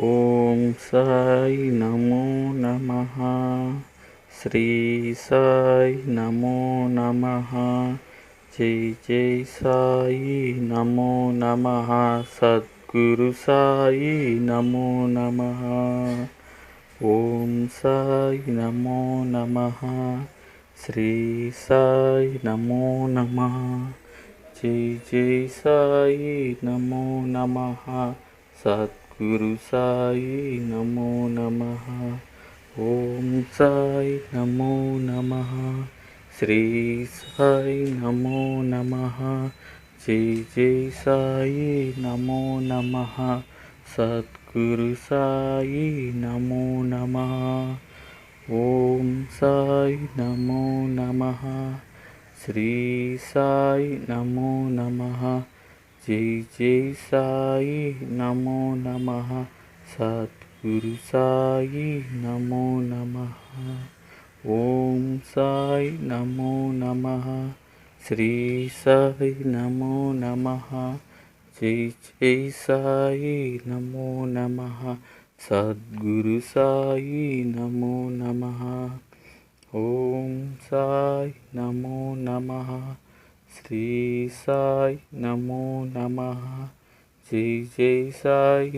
ఓం సాయి నమో నమః. శ్రీ సాయి నమో నమః. జై జై సాయి నమో నమః. సద్గురు సాయి నమో నమః. ఓం సాయి నమో నమః. శ్రీ సాయి నమో నమః. జై జై సాయి నమో నమః. సద్గురు సాయి నమో నమః. ఓం సాయి నమో నమః. శ్రీ సాయి నమో నమః. జై జై సాయి నమో నమః. సద్గురు సాయి నమో నమః. ఓం సాయి నమో నమః. శ్రీ సాయి నమో నమః. జై జై సాయి నమో నమః. సద్గురు సాయి నమో నమః. ఓం సాయి నమో నమః. శ్రీ సాయి నమో నమః. జై జై సాయి నమో నమః. సద్గురు సాయి నమో నమః. ఓం సాయి నమో నమః. శ్రీ సాయి నమో నమః. జై జై సాయి